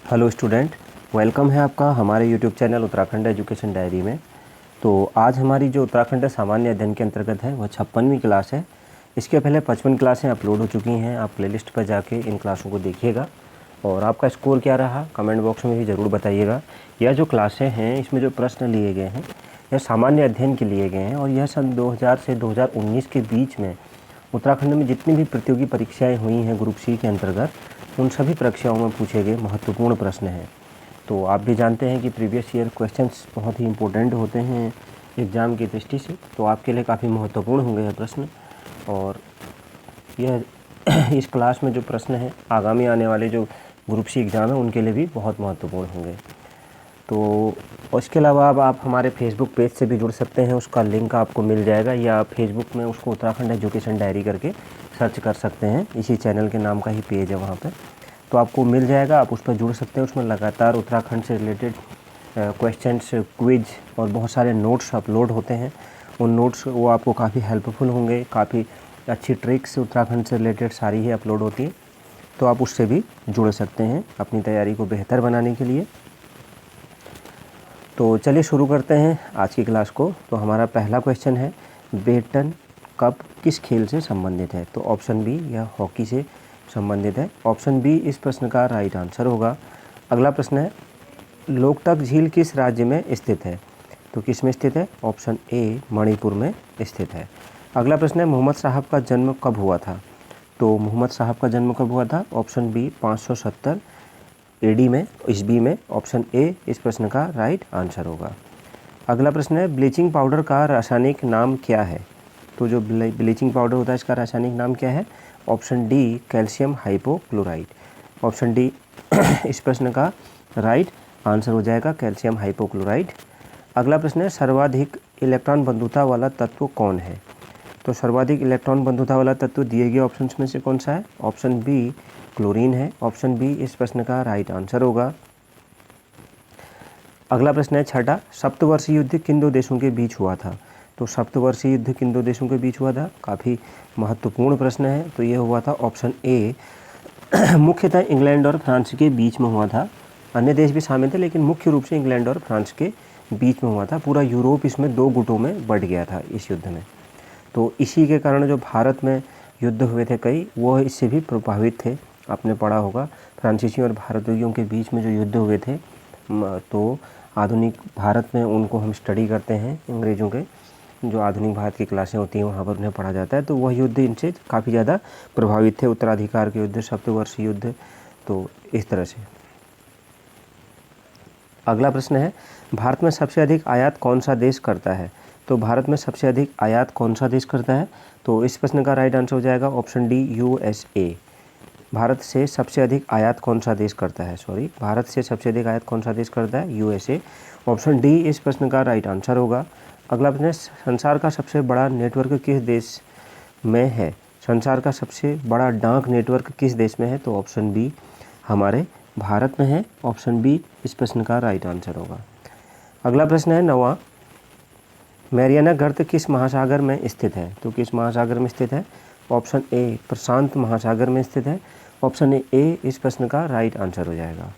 Hello student, welcome है आपका हमारे YouTube channel Uttarakhand education diary में। तो आज हमारी जो उत्तराखंड सामान्य अध्ययन के अंतर्गत है वह 56वीं क्लास है। इसके पहले 55 क्लासें अपलोड हो चुकी हैं। आप प्लेलिस्ट पर जाके इन क्लासों को देखिएगा और आपका स्कोर क्या रहा कमेंट बॉक्स में भी ज़रूर बताइएगा। यह जो क्लासें हैं इसमें जो प्रश्न लिए गए हैं यह सामान्य अध्ययन के लिए गए हैं और यह सन 2000 से 2019 के बीच में उत्तराखंड में जितनी भी प्रतियोगी परीक्षाएं हुई हैं ग्रुप सी के अंतर्गत उन सभी परीक्षाओं में पूछे गए महत्वपूर्ण प्रश्न हैं। तो आप भी जानते हैं कि प्रीवियस ईयर क्वेश्चंस बहुत ही इम्पोर्टेंट होते हैं एग्ज़ाम की दृष्टि से, तो आपके लिए काफ़ी महत्वपूर्ण होंगे यह प्रश्न। और यह इस क्लास में जो प्रश्न हैं आगामी आने वाले जो ग्रुप सी एग्ज़ाम है उनके लिए भी बहुत महत्वपूर्ण होंगे। तो उसके अलावा अब आप हमारे फेसबुक पेज से भी जुड़ सकते हैं, उसका लिंक आपको मिल जाएगा या फेसबुक में उसको उत्तराखंड एजुकेशन डायरी करके सर्च कर सकते हैं। इसी चैनल के नाम का ही पेज है वहाँ पे, तो आपको मिल जाएगा, आप उस पर जुड़ सकते हैं। उसमें लगातार उत्तराखंड से रिलेटेड क्वेश्चंस, क्विज और बहुत सारे नोट्स अपलोड होते हैं। उन नोट्स वो आपको काफ़ी हेल्पफुल होंगे, काफ़ी अच्छी ट्रिक्स उत्तराखंड से रिलेटेड सारी ही अपलोड होती है, तो आप उससे भी जुड़ सकते हैं अपनी तैयारी को बेहतर बनाने के लिए। तो चलिए शुरू करते हैं आज की क्लास को। तो हमारा पहला क्वेश्चन है, बेटन कप किस खेल से संबंधित है? तो ऑप्शन बी यह हॉकी से संबंधित है। ऑप्शन बी इस प्रश्न का राइट आंसर होगा। अगला प्रश्न है, लोकतक झील किस राज्य में स्थित है? तो किस में स्थित है? ऑप्शन ए मणिपुर में स्थित है। अगला प्रश्न है, मोहम्मद साहब का जन्म कब हुआ था? तो मोहम्मद साहब का जन्म कब हुआ था? ऑप्शन बी 570 एडी में, ईस्वी में। ऑप्शन ए इस प्रश्न का राइट आंसर होगा। अगला प्रश्न है, ब्लीचिंग पाउडर का रासायनिक नाम क्या है? तो जो ब्लीचिंग पाउडर होता है इसका रासायनिक नाम क्या है? Option D calcium hypochloride. Option D इस प्रश्न का राइट आंसर हो जाएगा, कैल्शियम हाइपोक्लोराइड। अगला प्रश्न है, सर्वाधिक इलेक्ट्रॉन बंधुता वाला तत्व कौन है? तो सर्वाधिक इलेक्ट्रॉन बंधुता वाला तत्व दिए गए ऑप्शंस में से कौन सा है? ऑप्शन बी क्लोरीन है। ऑप्शन बी इस प्रश्न का राइट आंसर होगा। अगला प्रश्न है छठा, सप्तवर्षीय युद्ध किन दो देशों के बीच हुआ था? तो सप्तवर्षीय युद्ध किन दो देशों के बीच हुआ था? काफ़ी महत्वपूर्ण प्रश्न है। तो ये हुआ था ऑप्शन ए मुख्यतः इंग्लैंड और फ्रांस के बीच में हुआ था। अन्य देश भी शामिल थे लेकिन मुख्य रूप से इंग्लैंड और फ्रांस के बीच में हुआ था। पूरा यूरोप इसमें दो गुटों में बंट गया था इस युद्ध में। तो इसी के कारण जो भारत में युद्ध हुए थे कई, वो इससे भी प्रभावित थे। आपने पढ़ा होगा फ्रांसीसियों और भारतीयों के बीच में जो युद्ध हुए थे, तो आधुनिक भारत में उनको हम स्टडी करते हैं। अंग्रेज़ों के जो आधुनिक भारत की क्लासें होती हैं वहाँ पर उन्हें पढ़ा जाता है। तो वह युद्ध इनसे काफ़ी ज़्यादा प्रभावित थे, उत्तराधिकार के युद्ध, सप्तवर्षीय युद्ध, तो इस तरह से। अगला प्रश्न है, भारत में सबसे अधिक आयात कौन सा देश करता है? तो भारत में सबसे अधिक आयात कौन सा देश करता है? तो इस प्रश्न का राइट आंसर हो जाएगा ऑप्शन डी यूएसए। भारत से सबसे अधिक आयात कौन सा देश करता है? भारत से सबसे अधिक आयात कौन सा देश करता है? यूएसए। ऑप्शन डी इस प्रश्न का राइट आंसर होगा। अगला प्रश्न है, संसार का सबसे बड़ा नेटवर्क किस देश में है? संसार का सबसे बड़ा डाक नेटवर्क किस देश में है? तो ऑप्शन बी हमारे भारत में है। ऑप्शन बी इस प्रश्न का राइट आंसर होगा। अगला प्रश्न है नौवां, मैरियाना गर्त किस महासागर में स्थित है? तो किस महासागर में स्थित है? ऑप्शन ए प्रशांत महासागर में स्थित है। ऑप्शन ए इस प्रश्न का राइट आंसर हो जाएगा।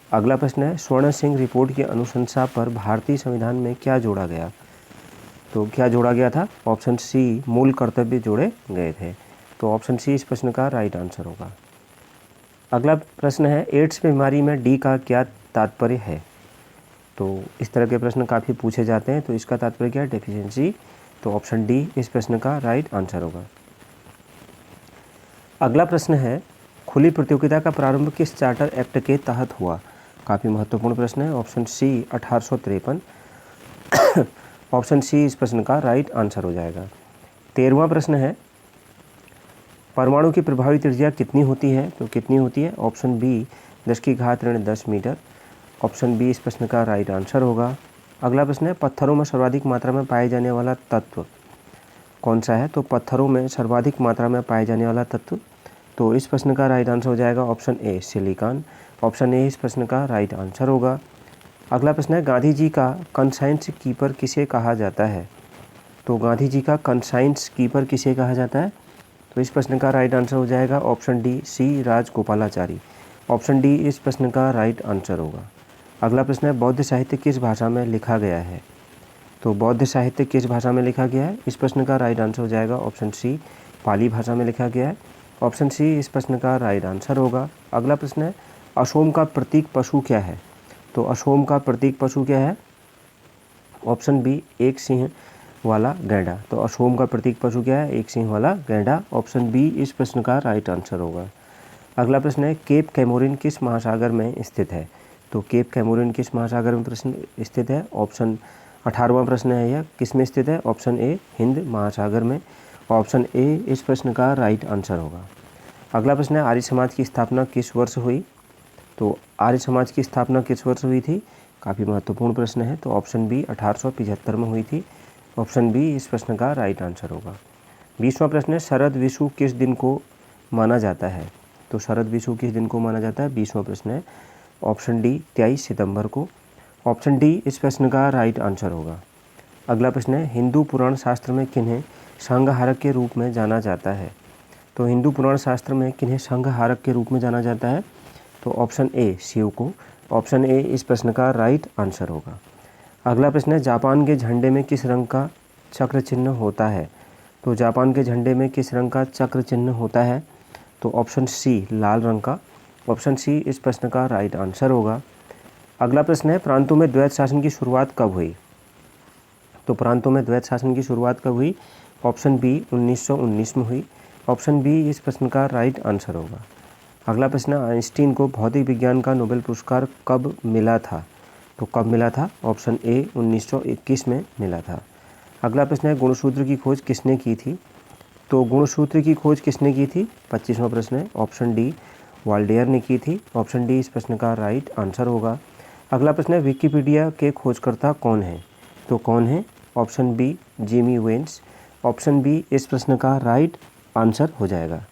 अगला प्रश्न है, स्वर्ण सिंह रिपोर्ट की अनुशंसा पर भारतीय संविधान में क्या जोड़ा गया? तो क्या जोड़ा गया था? ऑप्शन सी मूल कर्तव्य जोड़े गए थे। तो ऑप्शन सी इस प्रश्न का राइट आंसर होगा। अगला प्रश्न है, एड्स बीमारी में डी का क्या तात्पर्य है? तो इस तरह के प्रश्न काफ़ी पूछे जाते हैं। तो इसका तात्पर्य क्या है? डेफिशिएंसी। तो ऑप्शन डी इस प्रश्न का राइट आंसर होगा। अगला प्रश्न है, खुली प्रतियोगिता का प्रारंभ किस चार्टर एक्ट के तहत हुआ? काफ़ी महत्वपूर्ण प्रश्न है। Option C 1853। ऑप्शन सी इस प्रश्न का राइट आंसर हो जाएगा। 13वां प्रश्न है, परमाणु की प्रभावी त्रिज्या कितनी होती है? तो कितनी होती है? Option B 10⁻10 metre. Option B इस प्रश्न का राइट आंसर होगा। अगला प्रश्न है, पत्थरों में सर्वाधिक मात्रा में पाए जाने वाला तत्व कौन सा है? तो पत्थरों में सर्वाधिक मात्रा में पाए जाने वाला तत्व, तो इस प्रश्न का राइट आंसर हो जाएगा option A silicon. Option A इस प्रश्न का राइट आंसर होगा। अगला प्रश्न है, गांधी जी का कंसाइंस कीपर किसे कहा जाता है? तो गांधी जी का कंसाइंस कीपर किसे कहा जाता है? तो इस प्रश्न का राइट आंसर हो जाएगा option D C Rajagopalachari. Option D इस प्रश्न का राइट आंसर होगा। अगला प्रश्न है बौद्ध साहित्य किस भाषा में लिखा गया है? तो बौद्ध साहित्य किस भाषा में लिखा गया है? इस प्रश्न का राइट आंसर हो जाएगा ऑप्शन सी, पाली भाषा में लिखा गया है। ऑप्शन सी इस प्रश्न का राइट आंसर होगा। अगला प्रश्न है अशोम का प्रतीक पशु क्या है? तो अशोम का प्रतीक पशु क्या है? ऑप्शन बी, एक सिंह वाला गैंडा। तो अशोम का प्रतीक पशु क्या है? एक सिंह वाला गैंडा। ऑप्शन बी इस प्रश्न का राइट आंसर होगा। अगला प्रश्न है केप कैमोरिन किस महासागर में स्थित है? तो केप कैमोरिन किस महासागर में प्रश्न स्थित है? ऑप्शन 18वां प्रश्न है यह, किस में स्थित है? ऑप्शन ए, हिंद महासागर में। ऑप्शन ए इस प्रश्न का राइट आंसर होगा। अगला प्रश्न है आर्य समाज की स्थापना किस वर्ष हुई? तो आर्य समाज की स्थापना किस वर्ष हुई थी? काफ़ी महत्वपूर्ण प्रश्न है। तो ऑप्शन बी 1875 में हुई थी। ऑप्शन बी इस प्रश्न का राइट आंसर होगा। 20वां प्रश्न है शरद विषु किस दिन को माना जाता है? तो शरद विषु किस दिन को माना जाता है? 20वां प्रश्न है। ऑप्शन डी 23 सितंबर को। ऑप्शन डी इस प्रश्न का राइट आंसर होगा। अगला प्रश्न है हिंदू पुराण शास्त्र में किन्हें संहारक के रूप में जाना जाता है? तो हिंदू पुराण शास्त्र में किन्हें संहारक के रूप में जाना जाता है? तो ऑप्शन ए, शिव को। ऑप्शन ए इस प्रश्न का राइट आंसर होगा। अगला प्रश्न है जापान के झंडे में किस रंग का चक्र चिन्ह होता है? तो जापान के झंडे में किस रंग का चक्र चिन्ह होता है? तो ऑप्शन सी, लाल रंग का। ऑप्शन सी इस प्रश्न का राइट आंसर होगा। अगला प्रश्न है प्रांतों में द्वैत शासन की शुरुआत कब हुई? तो प्रांतों में द्वैत शासन की शुरुआत कब हुई? ऑप्शन बी 1919 में हुई। ऑप्शन बी इस प्रश्न का राइट आंसर होगा। अगला प्रश्न है आइंस्टीन को भौतिक विज्ञान का नोबेल पुरस्कार कब मिला था? तो कब मिला था? ऑप्शन ए 1921 में मिला था। अगला प्रश्न है गुणसूत्र की खोज किसने की थी? तो गुणसूत्र की खोज किसने की थी? 25वां प्रश्न है। ऑप्शन डी, वाल्डेयर ने की थी। ऑप्शन डी इस प्रश्न का राइट आंसर होगा। अगला प्रश्न है विकिपीडिया के खोजकर्ता कौन है? तो कौन है? Option B, Jimmy Vance. Option B इस प्रश्न का राइट आंसर हो जाएगा।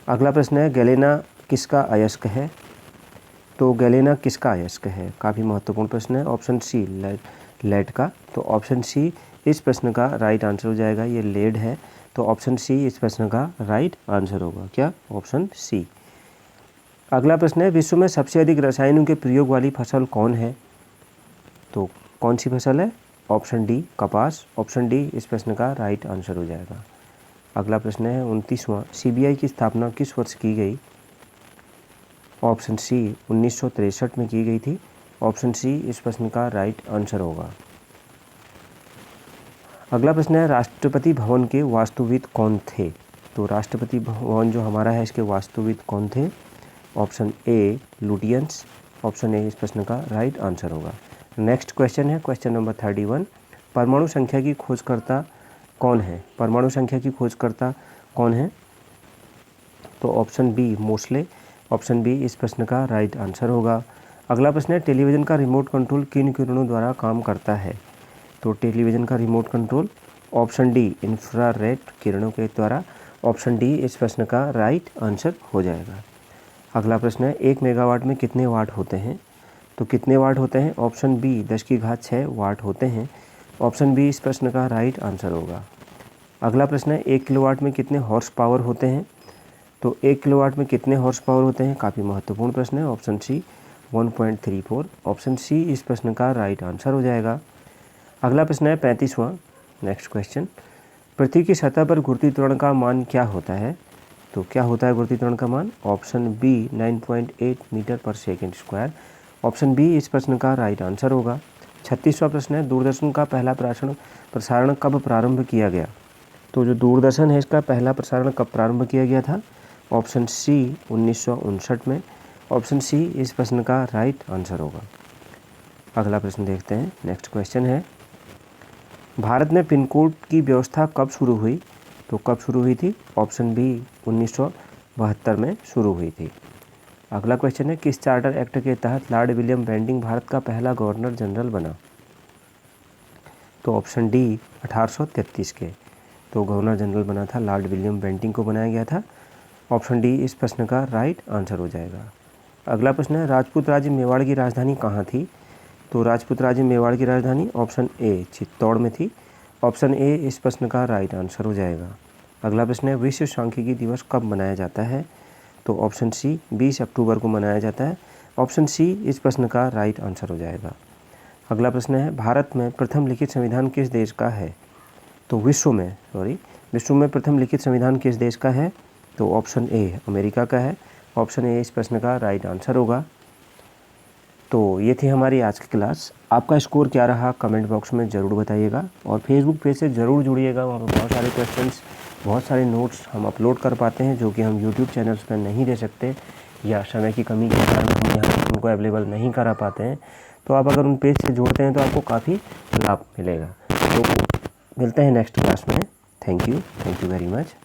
अगला प्रश्न है गैलेना किसका अयस्क है? तो गैलेना किसका अयस्क है? काफ़ी महत्वपूर्ण प्रश्न है। ऑप्शन सी, लेड का। तो ऑप्शन सी इस प्रश्न का राइट आंसर हो जाएगा। ये लेड है। तो ऑप्शन सी इस प्रश्न का राइट आंसर होगा। क्या? Option C. अगला प्रश्न है विश्व में सबसे अधिक रसायनों के प्रयोग वाली फसल कौन है? तो कौन सी फसल है? ऑप्शन डी, कपास। ऑप्शन डी इस प्रश्न का राइट आंसर हो जाएगा। अगला प्रश्न है 29वां सीबीआई की स्थापना किस वर्ष की गई? ऑप्शन सी 1963 में की गई थी। ऑप्शन सी इस प्रश्न का राइट आंसर होगा। अगला प्रश्न है राष्ट्रपति भवन के वास्तुविद कौन थे? तो राष्ट्रपति भवन जो हमारा है इसके वास्तुविद कौन थे? Option A, Lutyens. Option A इस प्रश्न का राइट आंसर होगा। नेक्स्ट क्वेश्चन है क्वेश्चन नंबर 31 परमाणु संख्या की खोजकर्ता कौन है? परमाणु संख्या की खोजकर्ता कौन है? तो option B, Moseley. Option B इस प्रश्न का राइट आंसर होगा। अगला प्रश्न है टेलीविज़न का रिमोट कंट्रोल किन किरणों द्वारा काम करता है? तो टेलीविज़न का remote control option D, infrared किरणों के द्वारा। ऑप्शन डी इस प्रश्न का राइट आंसर हो जाएगा। अगला प्रश्न है 1 मेगावाट में कितने वाट होते हैं? तो कितने वाट होते हैं? ऑप्शन बी 10⁶ वाट होते हैं। ऑप्शन बी इस प्रश्न का राइट आंसर होगा। अगला प्रश्न है 1 किलोवाट में कितने हॉर्स पावर होते हैं? तो 1 किलोवाट में कितने हॉर्स पावर होते हैं? काफ़ी महत्वपूर्ण प्रश्न है। Option C 1.34। ऑप्शन सी इस प्रश्न का राइट आंसर हो जाएगा। अगला प्रश्न है 35वां नेक्स्ट क्वेश्चन पृथ्वी की सतह पर गुरुत्वीय त्वरण का मान क्या होता है? तो क्या होता है गुरुत्वीय त्वरण का मान? ऑप्शन बी 9.8 मीटर पर सेकेंड स्क्वायर। ऑप्शन बी इस प्रश्न का राइट आंसर होगा। 36वां प्रश्न है दूरदर्शन का पहला प्रसारण कब प्रारंभ किया गया? तो जो दूरदर्शन है इसका पहला प्रसारण कब प्रारंभ किया गया था? ऑप्शन सी 1959 में। ऑप्शन सी इस प्रश्न का राइट आंसर होगा। अगला प्रश्न देखते हैं नेक्स्ट क्वेश्चन है भारत में पिन कोड की व्यवस्था कब शुरू हुई? तो कब शुरू हुई थी? ऑप्शन बी 1972 में शुरू हुई थी। अगला क्वेश्चन है किस चार्टर एक्ट के तहत लॉर्ड विलियम बेंटिंग भारत का पहला गवर्नर जनरल बना? तो ऑप्शन डी 1833 के। तो गवर्नर जनरल बना था लॉर्ड विलियम बेंटिंग को बनाया गया था। ऑप्शन डी इस प्रश्न का राइट आंसर हो जाएगा। अगला प्रश्न है राजपूत राज्य मेवाड़ की राजधानी कहाँ थी? तो राजपूत राज्य मेवाड़ की राजधानी ऑप्शन ए चित्तौड़ में थी। ऑप्शन ए इस प्रश्न का राइट आंसर हो जाएगा। अगला प्रश्न है विश्व सांख्यिकी दिवस कब मनाया जाता है? तो ऑप्शन सी 20 अक्टूबर को मनाया जाता है। ऑप्शन सी इस प्रश्न का राइट आंसर हो जाएगा। अगला प्रश्न है, भारत में प्रथम लिखित संविधान किस देश का है? तो विश्व में प्रथम लिखित संविधान किस देश का है? तो ऑप्शन ए अमेरिका का है। ऑप्शन ए इस प्रश्न का राइट आंसर होगा। तो ये थी हमारी आज की क्लास। आपका स्कोर क्या रहा कमेंट बॉक्स में ज़रूर बताइएगा और फेसबुक पेज से ज़रूर जुड़िएगा। वहाँ पर बहुत सारे क्वेश्चंस, बहुत सारे नोट्स हम अपलोड कर पाते हैं जो कि हम यूट्यूब चैनल्स पर नहीं दे सकते या समय की कमी के कारण हम यहाँ उनको अवेलेबल नहीं करा पाते हैं। तो आप अगर उन पेज से जुड़ते हैं तो आपको काफ़ी लाभ मिलेगा। तो मिलते हैं नेक्स्ट क्लास में। Thank you very much.